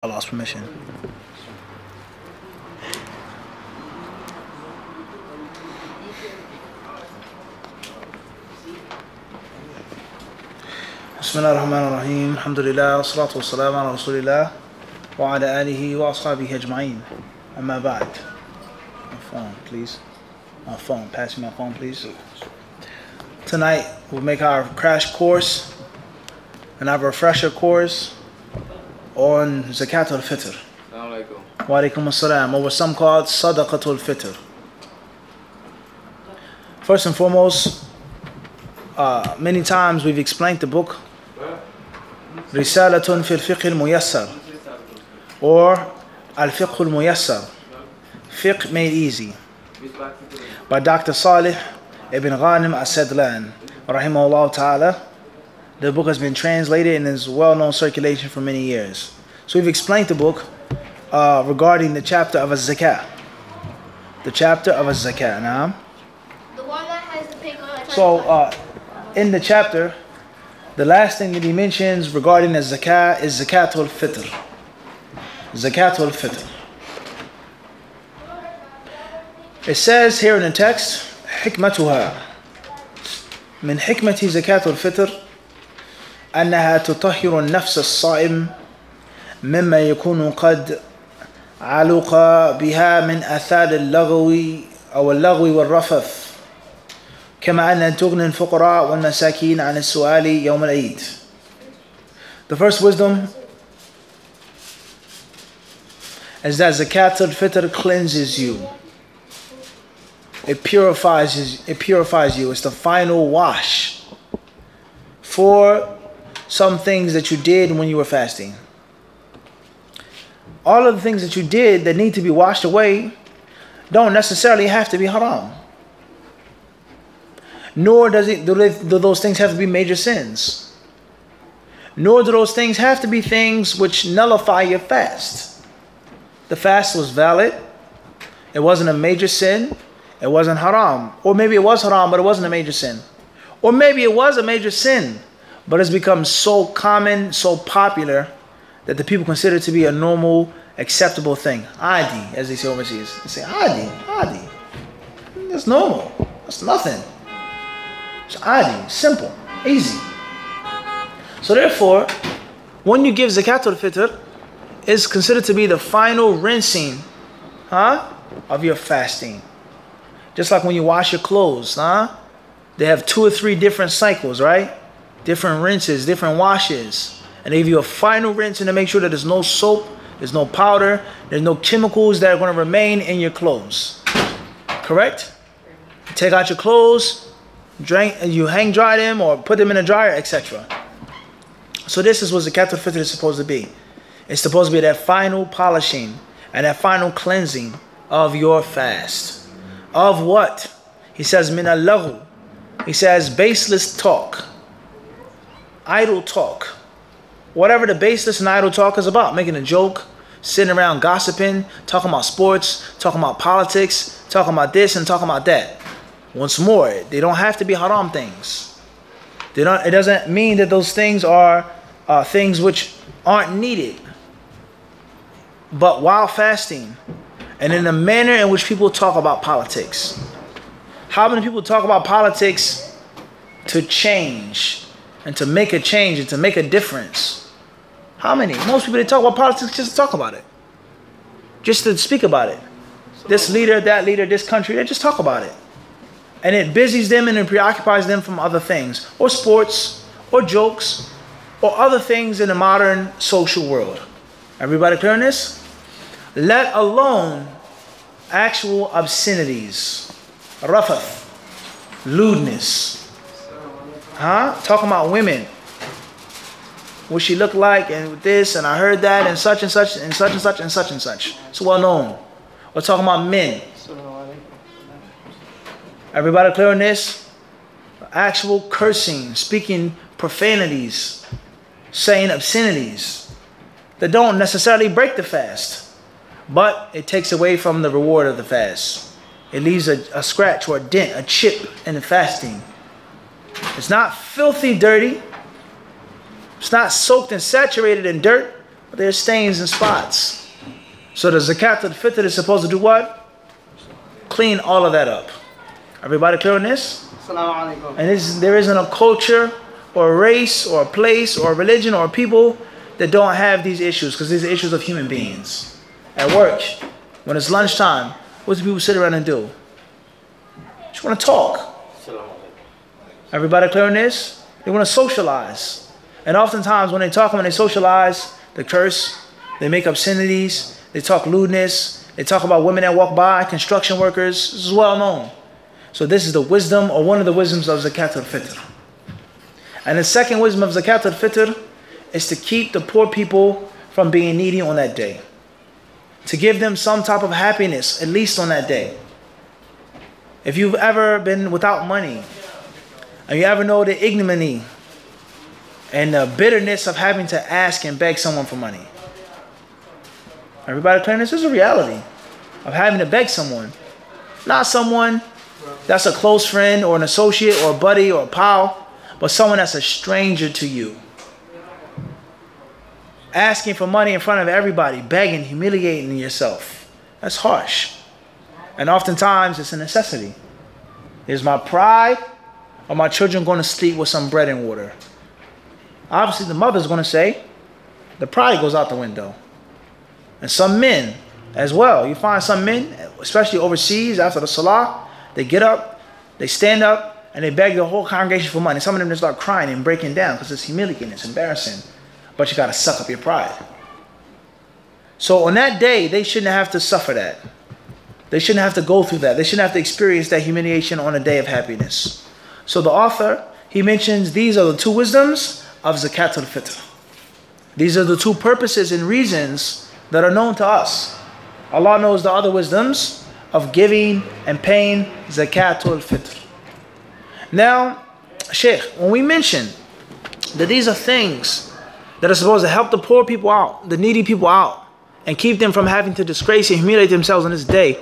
Allah's permission. Bismillah ar-Rahman ar-Rahim. Alhamdulillah. Salatu wa salam ala Rasulillah. Wa ala alihi wa ashabihi ajma'in. Amma ba'd. My phone, please. My phone. Pass me my phone, please. Tonight, we'll make our crash course and our refresher course on Zakat al-Fitr. Wa alaikum as-salam. Or what some call Sadaqat al-Fitr. First and foremost, many times we've explained the book Risalatun fil Fiqh al-Muyassar or al-Fiqh al-Muyassar, Fiqh made easy, by Dr. Salih ibn Ghanim as-Sadlan rahimahullah ta'ala. The book has been translated and is well-known circulation for many years. So we've explained the book regarding the chapter of Zakat. The chapter of Zakat. Now, the one that has the pink on. so in the chapter, the last thing that he mentions regarding the Zakat is Zakat al-Fitr. Zakat al-Fitr. It says here in the text, حكمتها من حكمة زكاة الفطر أنها تطهر النفس الصائم مما يكون قد علق بها من آثار اللغو أو اللغو والرفث كما أن تغني الفقراء والمساكين عن السؤال يوم العيد. The first wisdom is that Zakat al-Fitr cleanses you. It purifies you. It's the final wash for some things that you did when you were fasting. All of the things that you did that need to be washed away don't necessarily have to be haram. Nor do those things have to be major sins. Nor do those things have to be things which nullify your fast. The fast was valid. It wasn't a major sin. It wasn't haram. Or maybe it was haram, but it wasn't a major sin. Or maybe it was a major sin, but it's become so common, so popular, that the people consider it to be a normal, acceptable thing. Adi, as they say overseas. They say, Adi. That's normal. That's nothing. It's Adi, simple, easy. So therefore, when you give Zakat al-Fitr, it's considered to be the final rinsing of your fasting. Just like when you wash your clothes, they have 2 or 3 different cycles, right? Different rinses, different washes. And they give you a final rinse and to make sure that there's no soap, there's no powder, there's no chemicals that are going to remain in your clothes. Correct? You take out your clothes, you hang dry them or put them in a dryer, etc. So this is what Zakat al-Fitr is supposed to be. It's supposed to be that final polishing and that final cleansing of your fast. Of what? He says, min al-laghu. He says, baseless talk. Idle talk. Whatever the baseless and idle talk is about. Making a joke, sitting around gossiping, talking about sports, talking about politics, talking about this and talking about that. Once more, they don't have to be haram things. It doesn't mean that those things are things which aren't needed. But while fasting, and in the manner in which people talk about politics. How many people talk about politics to change and to make a change and to make a difference? How many? Most people, they talk about politics just to talk about it. Just to speak about it. This leader, that leader, this country, they just talk about it. And it busies them and it preoccupies them from other things. Or sports, or jokes, or other things in the modern social world. Everybody clear on this? Let alone actual obscenities, rafath, lewdness, talking about women, what she looked like, and this, and I heard that, and such and such, and such and such, and such and such. It's well known. We're talking about men. Everybody clear on this? Actual cursing, speaking profanities, saying obscenities that don't necessarily break the fast. But it takes away from the reward of the fast. It leaves a scratch or a dent, a chip in the fasting. It's not filthy dirty. It's not soaked and saturated in dirt, but there's stains and spots. So the Zakat al-Fitr is supposed to do what? Clean all of that up. Everybody clear on this? And there isn't a culture or a race or a place or a religion or people that don't have these issues, because these are issues of human beings. At work, when it's lunchtime, what do people sit around and do? Just want to talk. Everybody clear on this? They want to socialize. And oftentimes when they talk and when they socialize, they curse, they make obscenities, they talk lewdness, they talk about women that walk by, construction workers. This is well known. So this is the wisdom, or one of the wisdoms of Zakat al-Fitr. And the second wisdom of Zakat al-Fitr is to keep the poor people from being needy on that day. To give them some type of happiness, at least on that day. If you've ever been without money, and you ever know the ignominy and the bitterness of having to ask and beg someone for money. Everybody clear? This is a reality of having to beg someone. Not someone that's a close friend or an associate or a buddy or a pal, but someone that's a stranger to you. Asking for money in front of everybody, begging, humiliating yourself. That's harsh. And oftentimes it's a necessity. Is my pride or my children going to sleep with some bread and water? Obviously the mother's going to say, the pride goes out the window. And some men as well. You find some men, especially overseas after the salah, they get up, they stand up, and they beg the whole congregation for money. Some of them just start crying and breaking down because it's humiliating, it's embarrassing. But you got to suck up your pride. So on that day, they shouldn't have to suffer that. They shouldn't have to go through that. They shouldn't have to experience that humiliation on a day of happiness. So the author, he mentions these are the two wisdoms of Zakat al-Fitr. These are the two purposes and reasons that are known to us. Allah knows the other wisdoms of giving and paying Zakat al-Fitr. Now, Sheikh, when we mention that these are things that are supposed to help the poor people out, the needy people out, and keep them from having to disgrace and humiliate themselves on this day,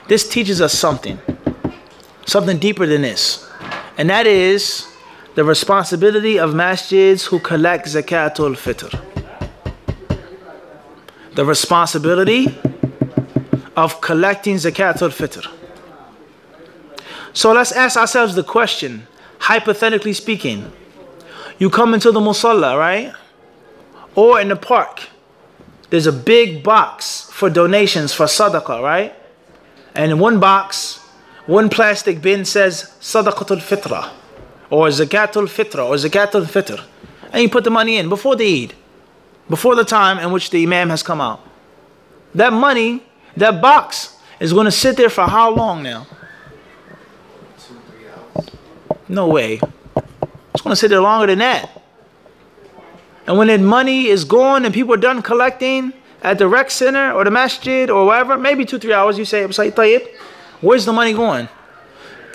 this teaches us something deeper than this. And that is the responsibility of masjids who collect Zakat al-Fitr. The responsibility of collecting Zakat al-Fitr. So let's ask ourselves the question, hypothetically speaking. You come into the musalla, right? Or in the park. There's a big box for donations for sadaqah, right? And in one box, one plastic bin says Sadaqatul Fitra, or Zakatul Fitra, or Zakatul Fitr. And you put the money in before the Eid, before the time in which the Imam has come out. That money, that box, is going to sit there for how long now? 2-3 hours. No way. It's going to sit there longer than that. And when the money is gone and people are done collecting at the rec center or the masjid or wherever, maybe 2-3 hours, you say, where's the money going?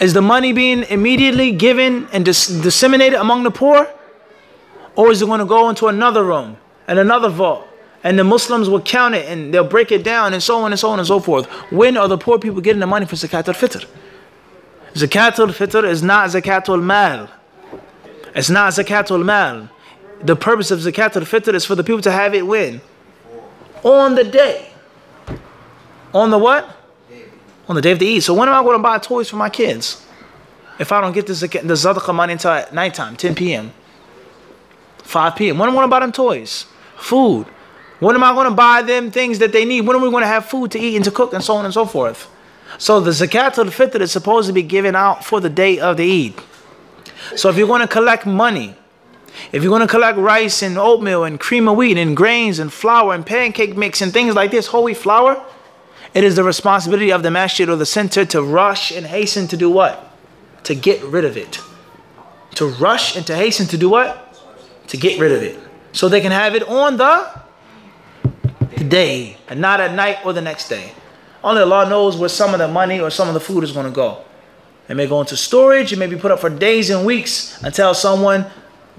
Is the money being immediately given and disseminated among the poor? Or is it going to go into another room and another vault? And the Muslims will count it and they'll break it down and so on and so on and so forth. When are the poor people getting the money for Zakat al-Fitr? Zakat al-Fitr is not Zakat al-Mal. It's not Zakat al-Mal. The purpose of Zakat al-Fitr is for the people to have it when? On the day. On the what? On the day of the Eid. So when am I going to buy toys for my kids? If I don't get the Zadaqah money until nighttime, 10 p.m., 5 p.m. When am I going to buy them toys? Food. When am I going to buy them things that they need? When are we going to have food to eat and to cook and so on and so forth? So the Zakat al-Fitr is supposed to be given out for the day of the Eid. So if you're going to collect money, if you're going to collect rice and oatmeal and cream of wheat and grains and flour and pancake mix and things like this, whole wheat flour, it is the responsibility of the masjid or the center to rush and hasten to do what? To get rid of it. To rush and to hasten to do what? To get rid of it. So they can have it on the day and not at night or the next day. Only Allah knows where some of the money or some of the food is going to go. It may go into storage. It may be put up for days and weeks until someone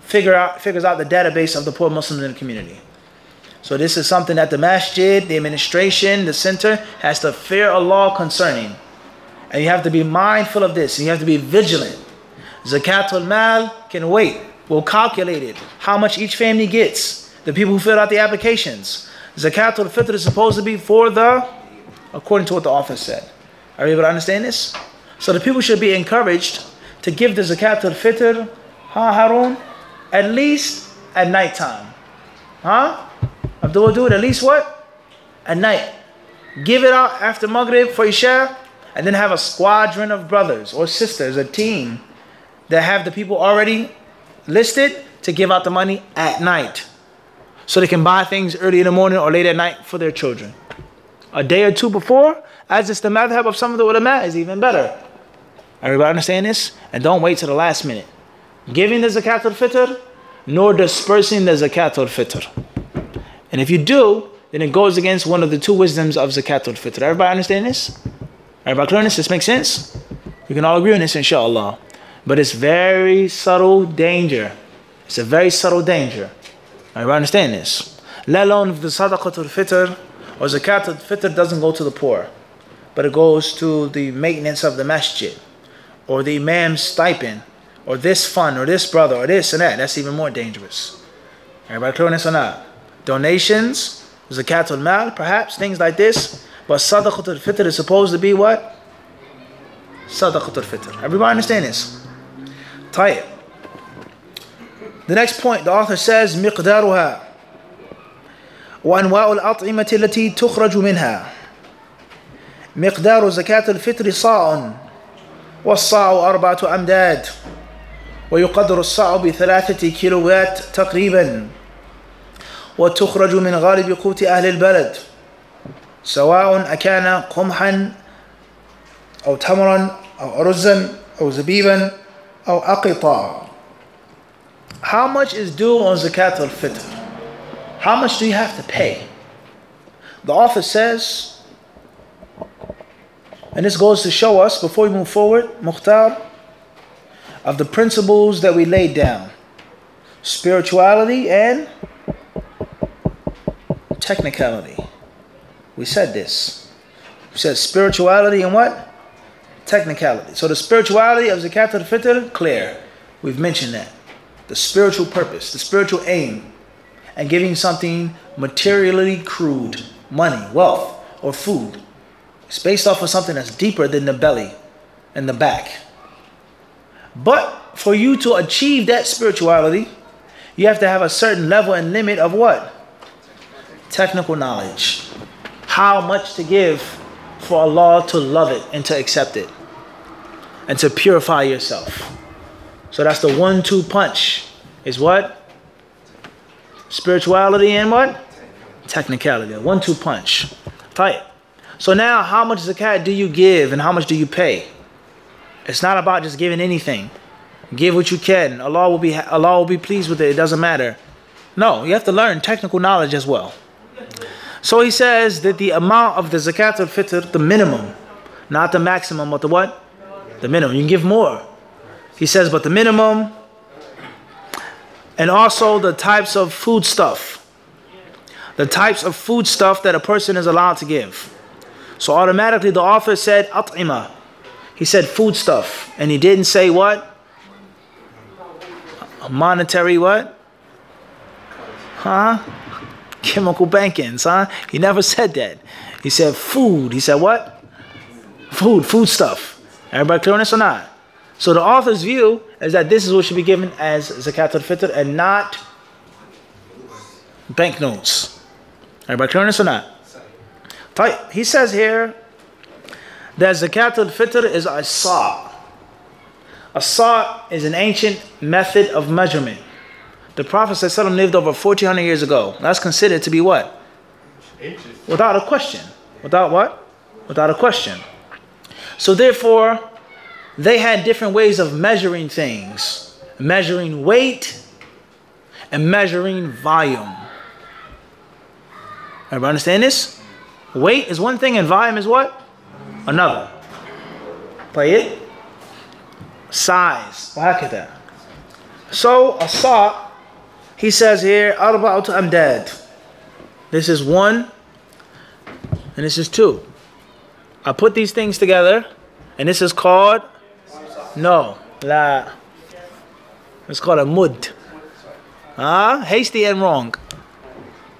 figures out the database of the poor Muslims in the community. So this is something that the masjid, the administration, the center has to fear Allah concerning. And you have to be mindful of this. And you have to be vigilant. Zakatul Mal can wait. We'll calculate it. How much each family gets. the people who filled out the applications. Zakat al-Fitr is supposed to be for the, according to what the author said. Are you able to understand this? So the people should be encouraged to give the Zakat al-Fitr, Harun, at least at nighttime. Abdullah, do it at least what? At night. Give it out after Maghrib for Isha, and then have a squadron of brothers or sisters, a team, that have the people already listed to give out the money at night. So they can buy things early in the morning or late at night for their children. A day or two before, as it's the madhab of some of the ulama, is even better. Everybody understand this? And don't wait till the last minute. Giving the Zakat al-Fitr, nor dispersing the Zakat al-Fitr. And if you do, then it goes against one of the two wisdoms of Zakat al-Fitr. Everybody understand this? Everybody clear on this? This makes sense? We can all agree on this, inshallah. But it's very subtle danger. It's a very subtle danger. Everybody understand this? Let alone if the Sadaqat al-Fitr or Zakat al-Fitr doesn't go to the poor, but it goes to the maintenance of the masjid, or the imam's stipend, or this fund, or this brother, or this and that. That's even more dangerous. Everybody clear on this or not? Donations, Zakat al-Mal, perhaps, things like this. But Sadaqat al-Fitr is supposed to be what? Sadaqat al-Fitr. Everybody understand this? Tayyib. The next point, the author says, مقدارها وأنواع الأطعمة التي تخرج منها. مقدار زكاة الفطر صاع، والصاع 4 أمداد، ويقدر الصاع ب3 كيلوات تقريبا، وتخرج من غالب قوت أهل البلد، سواء أكان قمحا أو تمرا أو أرزا أو زبيبا أو أقطا. How much is due on Zakat al-Fitr? How much do you have to pay? The author says, and this goes to show us, before we move forward, Mukhtar, of the principles that we laid down. Spirituality and technicality. We said this. We said spirituality and what? Technicality. So the spirituality of Zakat al-Fitr, clear. We've mentioned that. The spiritual purpose, the spiritual aim, and giving something materially crude, money, wealth, or food. It's based off of something that's deeper than the belly and the back. But for you to achieve that spirituality, you have to have a certain level and limit of what? Technical knowledge. How much to give for Allah to love it and to accept it, and to purify yourself. So that's the 1-2 punch. Is what? Spirituality and what? Technicality. 1-2 punch. Tight. So now, how much zakat do you give and how much do you pay? It's not about just giving anything. Give what you can. Allah will be pleased with it. It doesn't matter. No, you have to learn technical knowledge as well. So he says that the amount of the Zakat al-Fitr, the minimum, not the maximum, but the what? The minimum. You can give more. He says, but the minimum, and also the types of foodstuff. The types of foodstuff that a person is allowed to give. So automatically the author said at'ima. He said foodstuff. And he didn't say what? A monetary what? Chemical bankings, He never said that. He said food. He said what? Foodstuff. Everybody clear on this or not? So the author's view is that this is what should be given as Zakat al-Fitr and not banknotes. Everybody clear on this or not? He says here that Zakat al-Fitr is a sa'. A sa' is an ancient method of measurement. The Prophet ﷺ lived over 1400 years ago. That's considered to be what? Ancient. Without a question. Without what? Without a question. So therefore, they had different ways of measuring things. Measuring weight and measuring volume. Everybody understand this? Weight is one thing and volume is what? Another. Play it. Size. وهكذا. So, a sa', he says here, arba'atu amdad. This is 1 and this is 2. I put these things together and this is called, no, it's called a mud. Hasty and wrong.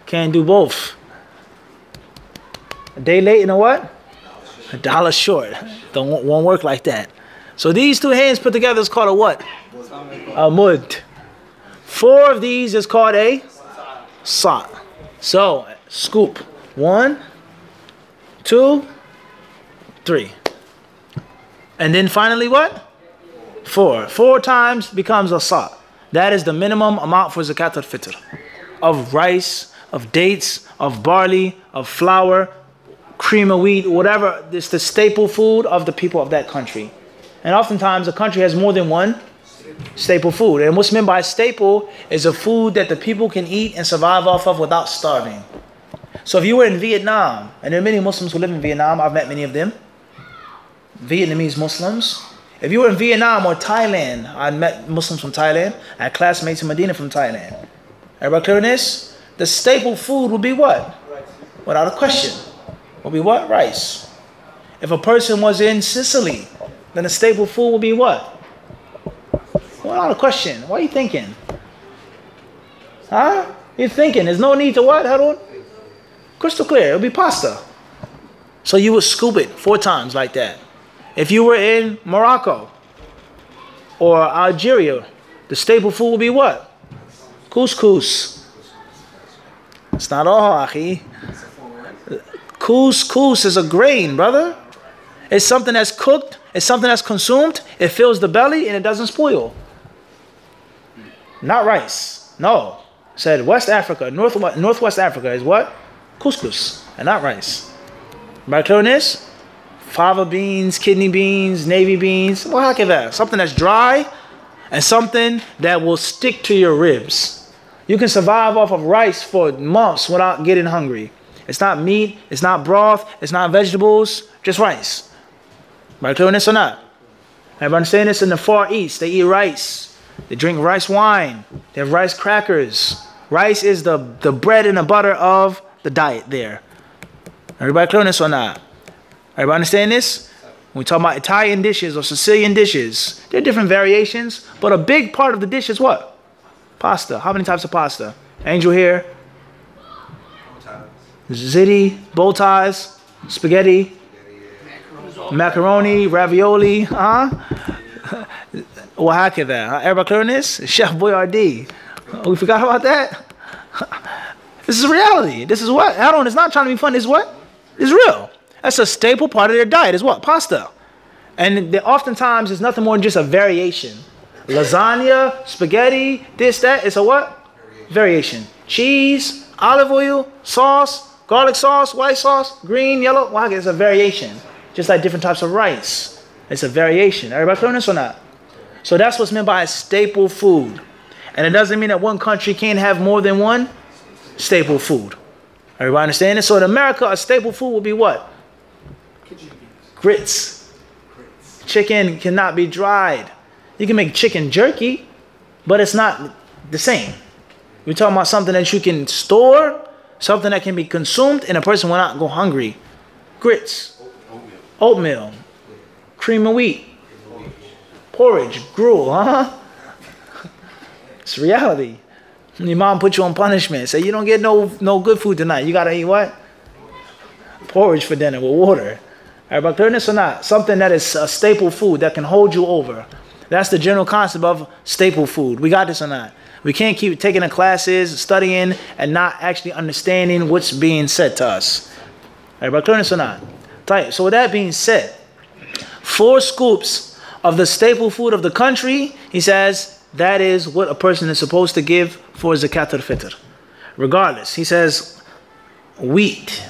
Can't do both. A day late and a what? $1 short. Won't work like that. So these two hands put together is called a what? A mud. 4 of these is called a sa'. So scoop. 1, 2, 3. And then finally what? 4. 4 times becomes a sa'. That is the minimum amount for Zakat al-Fitr. Of rice, of dates, of barley, of flour, cream of wheat, whatever. It's the staple food of the people of that country. And oftentimes a country has more than one staple food. And what's meant by staple is a food that the people can eat and survive off of without starving. So if you were in Vietnam, and there are many Muslims who live in Vietnam, I've met many of them, Vietnamese Muslims. If you were in Vietnam or Thailand, I met Muslims from Thailand. I had classmates in Medina from Thailand. Everybody clear on this? The staple food would be what? Without a question. Would be what? Rice. If a person was in Sicily, then the staple food would be what? Without a question. What are you thinking? Huh? You're thinking. There's no need to what? Harun? Crystal clear. It would be pasta. So you would scoop it 4 times like that. If you were in Morocco or Algeria, the staple food would be what? Couscous. It's not all, akhi. Couscous is a grain, brother. It's something that's cooked. It's something that's consumed. It fills the belly and it doesn't spoil. Not rice. No. Said West Africa, Northwest Africa is what? Couscous and not rice. Right clear on this? Fava beans, kidney beans, navy beans. Something that's dry and something that will stick to your ribs. You can survive off of rice for months without getting hungry. It's not meat, it's not broth, it's not vegetables, just rice. Right clear on this or not? Everybody understand this? In the Far East, they eat rice. They drink rice wine. They have rice crackers. Rice is the bread and the butter of the diet there. Everybody clear on this or not? Everybody understand this? When we talk about Italian dishes or Sicilian dishes, there are different variations, but a big part of the dish is what? Pasta. How many types of pasta? Angel here. Ziti, bow ties, spaghetti, macaroni, ravioli, Everybody clear on this? Chef Boyardee. We forgot about that? This is reality. This is what? Hold on, it's not trying to be fun. This is what? It's real. That's a staple part of their diet is what? Pasta. And oftentimes it's nothing more than just a variation. Lasagna, spaghetti, this, that. It's a what? Variation. Cheese, olive oil, sauce, garlic sauce, white sauce, green, yellow. Wow, it's a variation. Just like different types of rice. It's a variation. Everybody clear on this or not? So that's what's meant by a staple food. And it doesn't mean that one country can't have more than one staple food. Everybody understand this? So in America, a staple food will be what? Grits. Chicken cannot be dried. You can make chicken jerky, but it's not the same. We're talking about something that you can store, something that can be consumed, and a person will not go hungry. Grits. Oatmeal. Cream of wheat. Porridge. Gruel, huh? It's reality. Your mom put you on punishment. Say you don't get no good food tonight. You gotta eat what? Porridge for dinner with water. Everybody clear this or not? Something that is a staple food that can hold you over. That's the general concept of staple food. We got this or not? We can't keep taking the classes, studying, and not actually understanding what's being said to us. Everybody clear this or not? Tight. So with that being said, 4 scoops of the staple food of the country, he says, that is what a person is supposed to give for Zakat al-Fitr. Regardless, he says, wheat,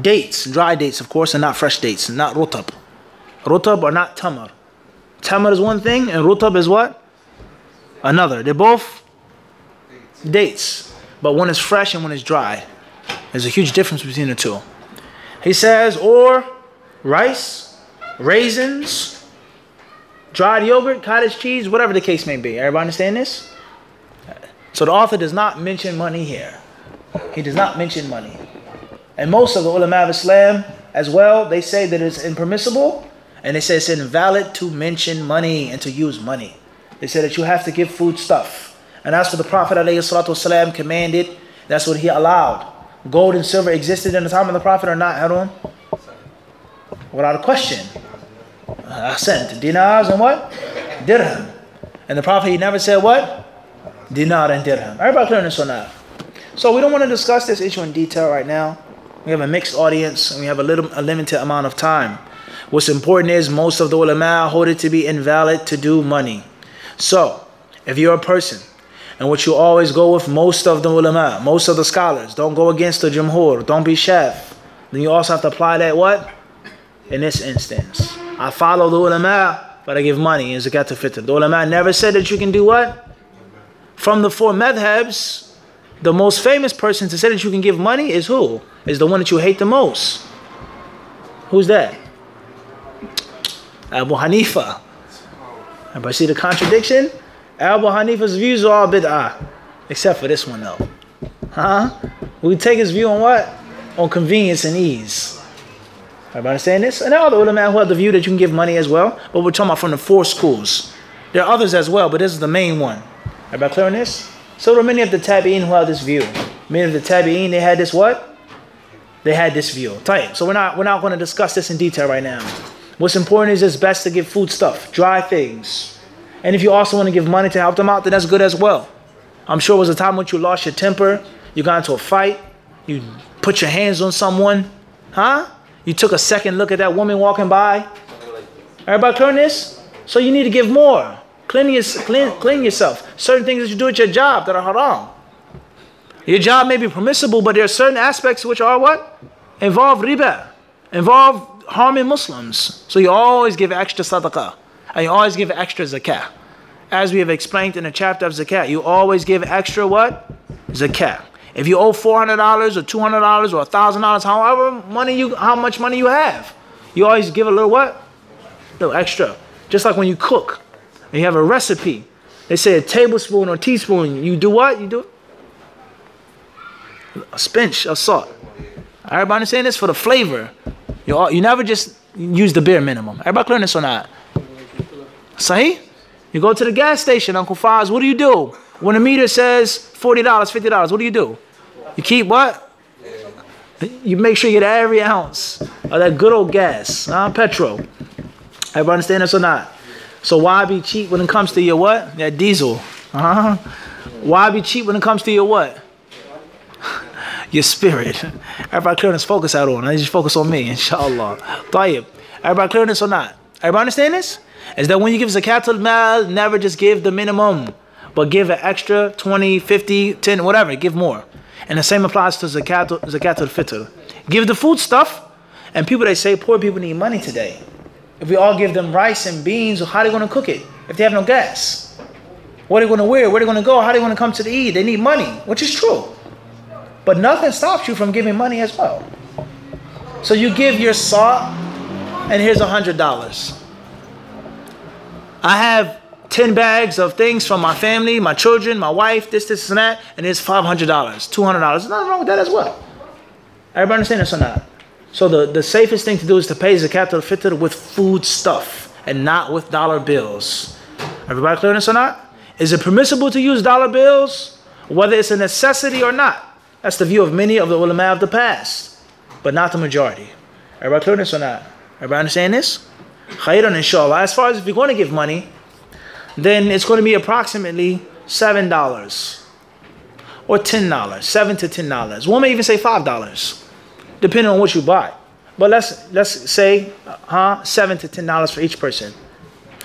dates, dry dates, of course, and not fresh dates, not rutab. Rutab or not tamar. Tamar is one thing, and rutab is what? Another. They're both dates, but one is fresh and one is dry. There's a huge difference between the two. He says, or rice, raisins, dried yogurt, cottage cheese, whatever the case may be. Everybody understand this? So the author does not mention money here. He does not mention money. And most of the ulama of Islam as well, they say that it's impermissible, and they say it's invalid to mention money and to use money. They say that you have to give food stuff. And that's what the Prophet ﷺ commanded, That's what he allowed. Gold and silver existed in the time of the Prophet or not, Harun? Without a question. Ahsant. Dinars and what? Dirham. And the Prophet, he never said what? Dinar and dirham. Everybody clear on this or not? So we don't want to discuss this issue in detail right now. We have a mixed audience and we have a limited amount of time. What's important is most of the ulama hold it to be invalid to do money. So, if you're a person and what you always go with most of the ulama, most of the scholars, don't go against the jumhur, don't be shaf, then you also have to apply that what? In this instance. I follow the ulama, but I give money in Zakat al-Fitr. The ulama never said that you can do what? From the four madhabs, the most famous person to say that you can give money is who? Is the one that you hate the most. Who's that? Abu Hanifa. Everybody see the contradiction? Abu Hanifa's views are all bid'ah. Except for this one though. Huh? We take his view on what? On convenience and ease. Everybody understand this? And there are other ulama who have the view that you can give money as well. But we're talking about from the four schools. There are others as well, but this is the main one. Everybody clear on this? So there are many of the tabi'in who have this view. Many of the tabi'in, they had this what? They had this view. Tight. So we're not going to discuss this in detail right now. What's important is it's best to give food stuff, dry things. And if you also want to give money to help them out, then that's good as well. I'm sure it was a time when you lost your temper, you got into a fight, you put your hands on someone, huh? You took a second look at that woman walking by. Everybody clear on this? So you need to give more. Clean yourself. Certain things that you do at your job that are haram. Your job may be permissible, but there are certain aspects which are what? Involve riba. Involve harming Muslims. So you always give extra sadaqah. And you always give extra zakah. As we have explained in the chapter of zakat, you always give extra what? Zakat. If you owe $400 or $200 or $1,000, how much money you have, you always give a little what? A little extra. Just like when you cook and you have a recipe, they say a tablespoon or teaspoon. You do what? You do a pinch of salt. Everybody understand this? For the flavor. You never just use the bare minimum. Everybody clear this or not? Sahih? You go to the gas station, Uncle Faz, what do? When the meter says $40, $50, what do? You keep what? You make sure you get every ounce of that good old gas, petrol. Everybody understand this or not? So why be cheap when it comes to your what? That diesel. Why be cheap when it comes to your what? Your spirit. Everybody clear this? Focus out on. I just focus on me, inshallah. Tayyib. Everybody clear this or not? Everybody understand this? Is that when you give zakat al-mal, never just give the minimum, but give an extra 20, 50, 10, whatever, give more. And the same applies to zakat al-fitr. Give the food stuff, and people, they say poor people need money today. If we all give them rice and beans, how are they going to cook it if they have no gas? What are they going to wear? Where are they going to go? How are they going to come to the Eid? They need money, which is true. But nothing stops you from giving money as well. So you give your salt, and here's $100. I have 10 bags of things from my family, my children, my wife, this, and that, and it's $500, $200. There's nothing wrong with that as well. Everybody understand this or not? So the safest thing to do is to pay zakat al-fitr with food stuff and not with dollar bills. Everybody clear on this or not? Is it permissible to use dollar bills, whether it's a necessity or not? That's the view of many of the ulama of the past, but not the majority. Everybody clear on this or not? Everybody understand this? Khairan, inshallah. As far as if you're going to give money, then it's going to be approximately $7 or $10, $7 to $10. One may even say $5, depending on what you buy. But let's say $7 to $10 for each person.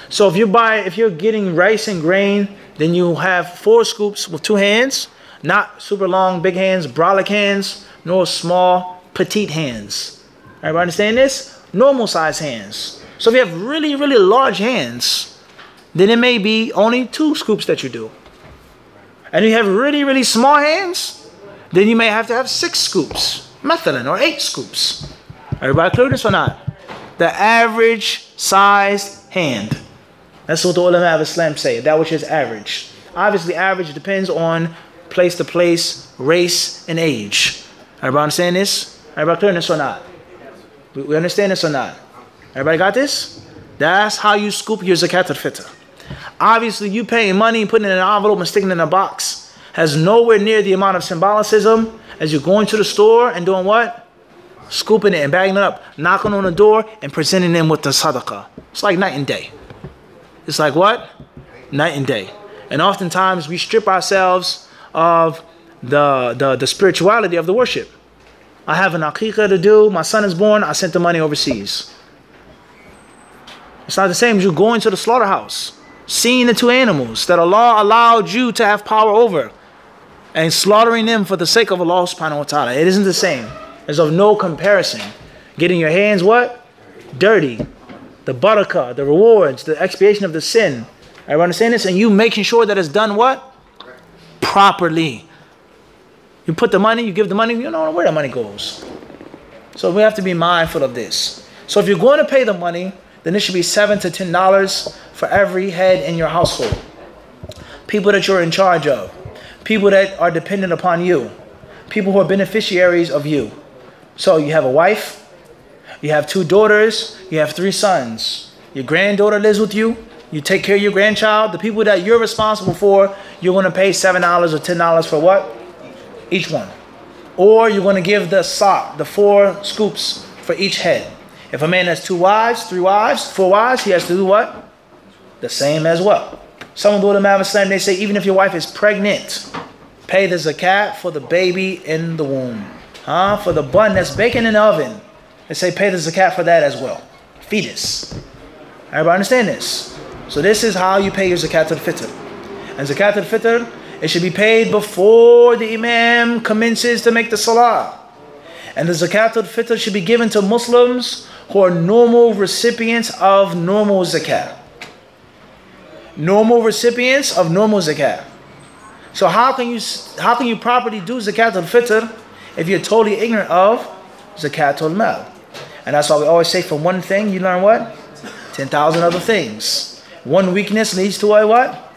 So if you're getting rice and grain, then you have 4 scoops with 2 hands, not super long, big hands, brolic hands, nor small, petite hands. Everybody understand this? Normal size hands. So if you have really, really large hands, then it may be only 2 scoops that you do. And if you have really, really small hands, then you may have to have 6 scoops, mathalan, or 8 scoops. Everybody clear this or not? The average sized hand. That's what the ulama of Islam say, that which is average. Obviously, average depends on place to place, race, and age. Everybody understand this? Everybody clear this or not? We understand this or not? Everybody got this? That's how you scoop your zakat al-fitr. Obviously, you paying money, putting it in an envelope and sticking it in a box has nowhere near the amount of symbolicism as you going to the store and doing what? Scooping it and bagging it up, knocking on the door and presenting them with the sadaqah. It's like night and day. It's like what? Night and day. And oftentimes we strip ourselves of the spirituality of the worship. I have an aqiqah to do. My son is born. I sent the money overseas. It's not the same as you going to the slaughterhouse, seeing the two animals that Allah allowed you to have power over and slaughtering them for the sake of Allah subhanahu wa ta'ala. It isn't the same. It's of no comparison. Getting your hands what? Dirty. The barakah, the rewards, the expiation of the sin. Everyone understand this? And you making sure that it's done what? Properly. You put the money, you give the money, you don't know where the money goes. So we have to be mindful of this. So if you're going to pay the money, then it should be $7 to $10 for every head in your household. People that you're in charge of. People that are dependent upon you. People who are beneficiaries of you. So you have a wife, you have 2 daughters, you have 3 sons. Your granddaughter lives with you. You take care of your grandchild. The people that you're responsible for, you're going to pay $7 or $10 for what? Each one. Or you're going to give the 4 scoops for each head. If a man has 2 wives, 3 wives, 4 wives, he has to do what? The same as well. Some of the ulama of Islam, they say even if your wife is pregnant, pay the zakat for the baby in the womb. For the bun that's baking in the oven, they say pay the zakat for that as well. Fetus. Everybody understand this? So this is how you pay your zakat al-Fitr. And zakat al-Fitr, it should be paid before the imam commences to make the salah. And the zakat al-Fitr should be given to Muslims who are normal recipients of normal zakat. Normal recipients of normal zakat. So how can you properly do zakat al-Fitr if you're totally ignorant of zakat al-Mal? And that's why we always say from one thing you learn what? 10,000 other things. One weakness leads to a what?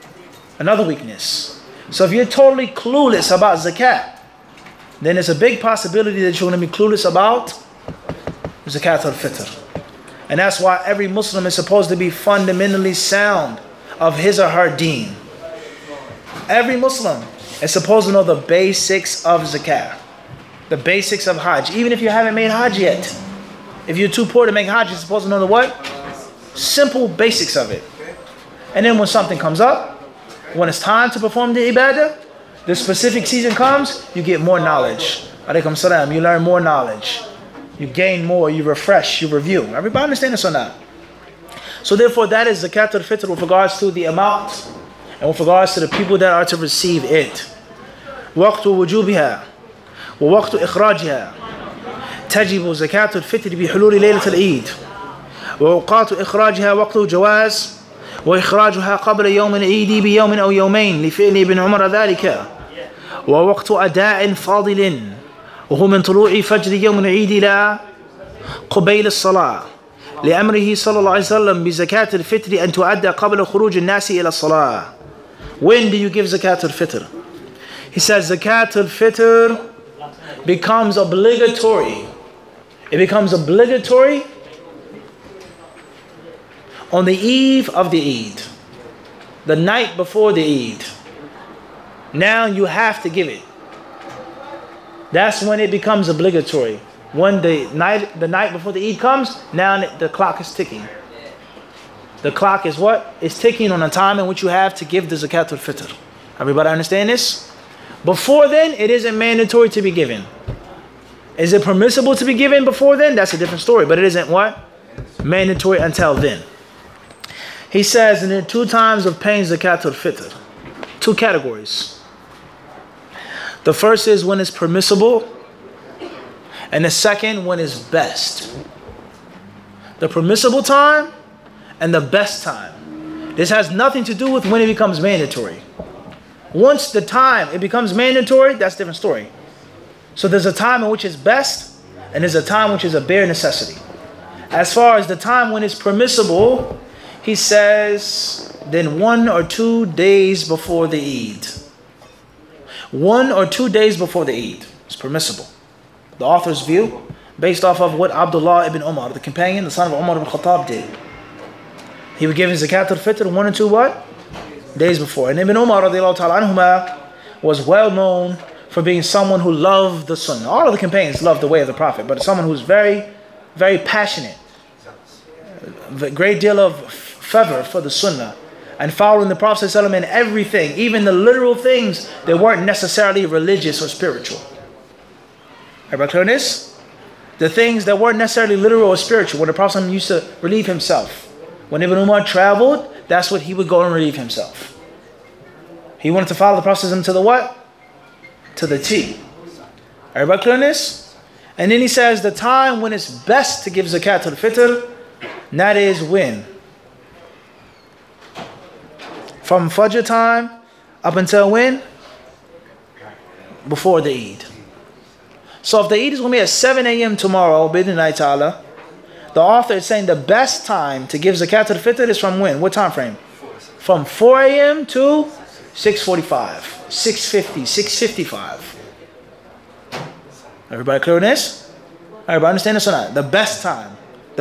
Another weakness. So if you're totally clueless about zakat, then it's a big possibility that you're going to be clueless about zakat al-Fitr. And that's why every Muslim is supposed to be fundamentally sound of his or her deen. Every Muslim is supposed to know the basics of zakat, the basics of Hajj. Even if you haven't made Hajj yet, if you're too poor to make Hajj, you're supposed to know the what? Simple basics of it. And then when something comes up, when it's time to perform the ibadah, the specific season comes, you get more knowledge. Alaykum salam, you learn more knowledge. You gain more, you refresh, you review. Everybody understand this or not? So therefore that is zakat al-Fitr with regards to the amount and with regards to the people that are to receive it. وقت وجوبها ووقت إخراجها تجب زكاة الفطر بحلول ليلة العيد وأوقات إخراجها وقت جواز وإخراجها قبل يوم العيد بيوم أو يومين لفعل ابن عمر ذلك ووقت أداء فاضل وهو من طلوع فجر يوم العيد إلى قبيل الصلاة لأمره صلى الله عليه وسلم بزكاة الفطر أن تؤدى قبل خروج الناس إلى الصلاة. When do you give zakat al-Fitr? He says zakat al-Fitr becomes obligatory. It becomes obligatory on the eve of the Eid, the night before the Eid. Now you have to give it. That's when it becomes obligatory. When the night before the Eid comes, now the clock is ticking. The clock is what? It's ticking on the time in which you have to give the zakat al-Fitr. Everybody understand this? Before then, it isn't mandatory to be given. Is it permissible to be given before then? That's a different story. But it isn't what? Mandatory until then. He says, and there are 2 times of paying zakat al-Fitr. 2 categories. The first is when it's permissible. And the second when it's best. The permissible time and the best time. This has nothing to do with when it becomes mandatory. Once the time it becomes mandatory, that's a different story. So there's a time in which it's best, and there's a time which is a bare necessity. As far as the time when it's permissible, he says, then 1 or 2 days before the Eid. 1 or 2 days before the Eid is permissible. The author's view, based off of what Abdullah ibn Umar, the companion, the son of Umar ibn Khattab, did. He would give his zakat al-Fitr 1 or 2 what? Days before. And Ibn Umar radiallahu ta'ala anhuma was well known for being someone who loved the Sunnah. All of the companions loved the way of the Prophet, but someone who's very, very passionate. A great deal of fervor for the Sunnah and following the Prophet ﷺ in everything, even the literal things that weren't necessarily religious or spiritual. Everybody clear on this? The things that weren't necessarily literal or spiritual, when the Prophet ﷺ used to relieve himself. When Ibn Umar traveled, that's what he would go and relieve himself. He wanted to follow the Prophet ﷺ to the what? To the T. Everybody clear on this? And then he says the time when it's best to give zakat al-Fitr, and that is when? From Fajr time up until when? Before the Eid. So if the Eid is going to be at 7 a.m. tomorrow, bidnillahi ta'ala, the author is saying the best time to give zakat al-Fitr is from when? What time frame? From 4 a.m. to 6:45, 6:50, 6:55. Everybody clear on this? Everybody understand this or not? The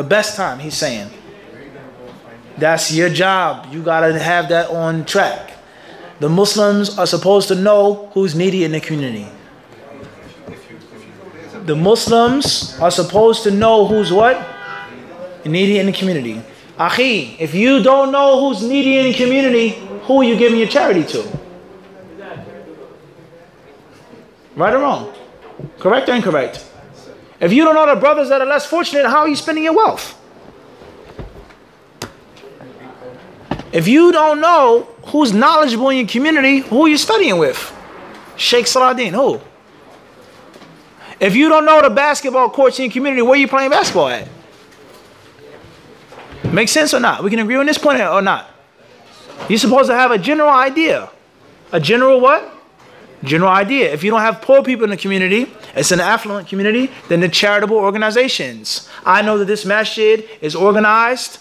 best time, he's saying. That's your job. You got to have that on track. The Muslims are supposed to know who's needy in the community. The Muslims are supposed to know who's what? Needy in the community. Akhi, if you don't know who's needy in the community, who are you giving your charity to? Right or wrong? Correct or incorrect? If you don't know the brothers that are less fortunate, how are you spending your wealth? If you don't know who's knowledgeable in your community, who are you studying with? Sheikh Saladin, who? If you don't know the basketball courts in your community, where are you playing basketball at? Make sense or not? We can agree on this point or not? You're supposed to have a general idea. A general what? General idea. If you don't have poor people in the community, it's an affluent community, then the charitable organizations. I know that this masjid is organized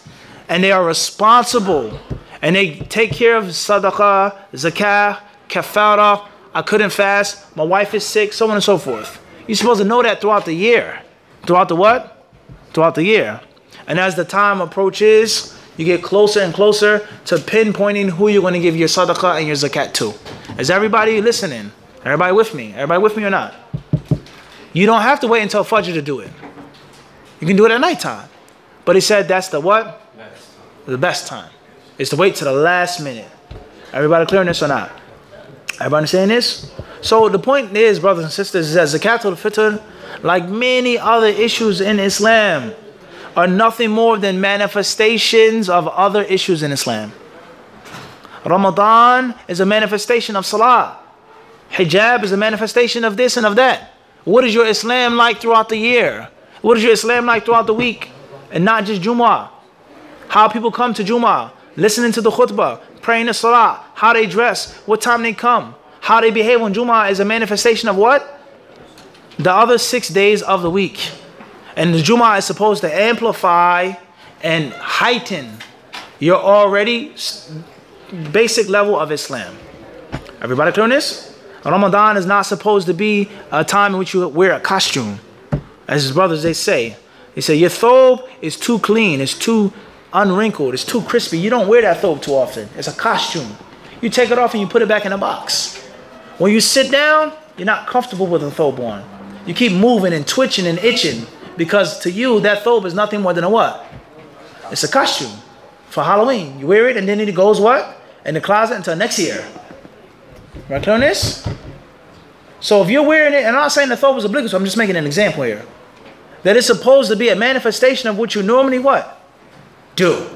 and they are responsible and they take care of sadaqah, zakah, kafara. I couldn't fast. My wife is sick, so on and so forth. You're supposed to know that throughout the year. Throughout the what? Throughout the year. And as the time approaches, you get closer and closer to pinpointing who you're going to give your sadaqah and your zakat to. Is everybody listening? Everybody with me? Everybody with me or not? You don't have to wait until Fajr to do it. You can do it at nighttime. But he said that's the what? The best time. It's to wait to the last minute. Everybody clear on this or not? Everybody understand this? So the point is, brothers and sisters, is that zakat al-Fitr, like many other issues in Islam, are nothing more than manifestations of other issues in Islam. Ramadan is a manifestation of salah. Hijab is a manifestation of this and of that. What is your Islam like throughout the year? What is your Islam like throughout the week? And not just Jumu'ah. How people come to Jumu'ah, listening to the khutbah, praying the salah, how they dress, what time they come, how they behave on Jumu'ah is a manifestation of what? The other 6 days of the week. And the Jumu'ah is supposed to amplify and heighten your already basic level of Islam. Everybody clear on this? Ramadan is not supposed to be a time in which you wear a costume. As his brothers, they say, your thobe is too clean, it's too unwrinkled, it's too crispy. You don't wear that thobe too often. It's a costume. You take it off and you put it back in a box. When you sit down, you're not comfortable with a thobe on. You keep moving and twitching and itching because to you, that thobe is nothing more than a what? It's a costume for Halloween. You wear it and then it goes what? In the closet until next year. Right clear on this? So if you're wearing it, and I'm not saying the thobe is obligatory, I'm just making an example here. That it's supposed to be a manifestation of what you normally what? Do.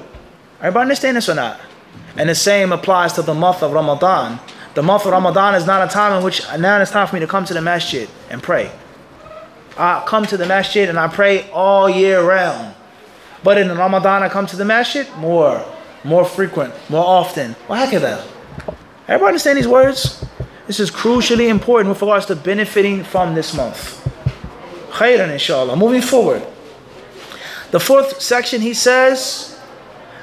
Everybody understand this or not? And the same applies to the month of Ramadan. The month of Ramadan is not a time in which, now it's time for me to come to the masjid and pray. I come to the masjid and I pray all year round. But in Ramadan I come to the masjid more frequent, more often. Everybody understand these words? This is crucially important with regards to benefiting from this month. Khairan inshallah. Moving forward. The fourth section he says,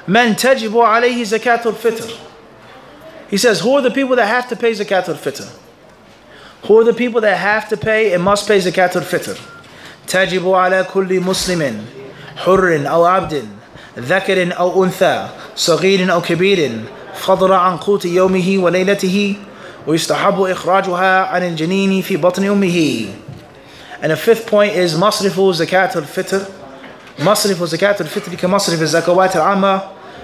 Man tajibu alayhi zakat al-Fitr. He says, who are the people that have to pay zakat al-Fitr? Who are the people that have to pay and must pay zakat al-Fitr? Tajibu ala kulli muslimin, hurrin aw abdin, dhakarin aw untha, saghirin aw kabirin, fadra an quti yawmihi wa laylatihi, ويستحب إخراجها عن الجنين في بطن أمه. And the fifth point is مصرف زكاة الفطر. مصرف زكاة الفطر كمصرف الزكوات العامة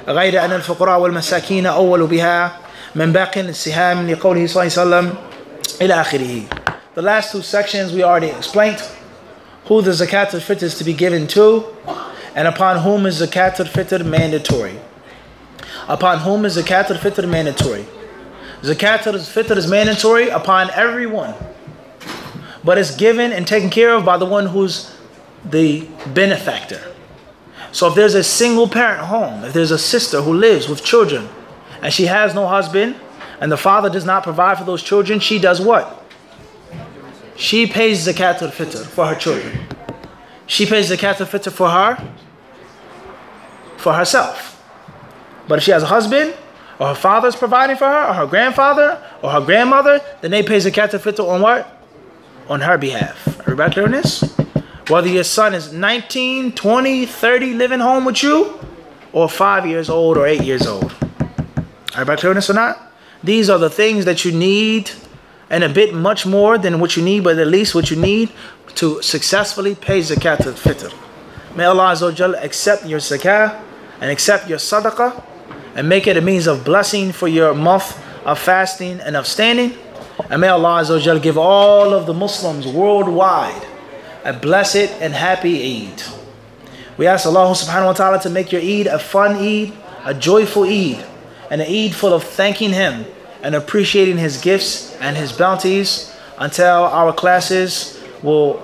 غير أن الفقراء والمساكين أول بها من باقي السهام لقوله صلى الله عليه وسلم إلى آخره. The last two sections we already explained who the zakat al-fitr is to be given to and upon whom is zakat al-fitr mandatory. Upon whom is zakat al-fitr mandatory. Zakat al-fitr is mandatory upon everyone, but it's given and taken care of by the one who's the benefactor. So if there's a single parent home, if there's a sister who lives with children and she has no husband and the father does not provide for those children, she does what? She pays zakat al-fitr for her children. She pays zakat al-fitr for herself. But if she has a husband, or her father is providing for her, or her grandfather, or her grandmother, then they pay zakat al-fitr on what? On her behalf. Everybody clear on this? Whether your son is 19, 20, 30 living home with you, or 5 years old or 8 years old. Everybody clear on this or not? These are the things that you need, and a bit much more than what you need, but at least what you need to successfully pay zakat al-fitr. May Allah Azza wa Jal accept your zakah and accept your sadaqah and make it a means of blessing for your month of fasting and of standing. And may Allah Azza wa Jal give all of the Muslims worldwide a blessed and happy Eid. We ask Allah subhanahu wa ta'ala to make your Eid a fun Eid, a joyful Eid, and an Eid full of thanking Him and appreciating His gifts and His bounties. Until our classes will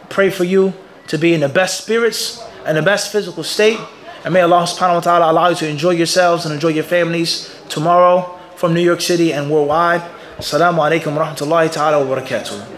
pray for you to be in the best spirits and the best physical state. And may Allah subhanahu wa ta'ala allow you to enjoy yourselves and enjoy your families tomorrow from New York City and worldwide. Assalamu alaikum wa rahmatullahi ta'ala wa barakatuh.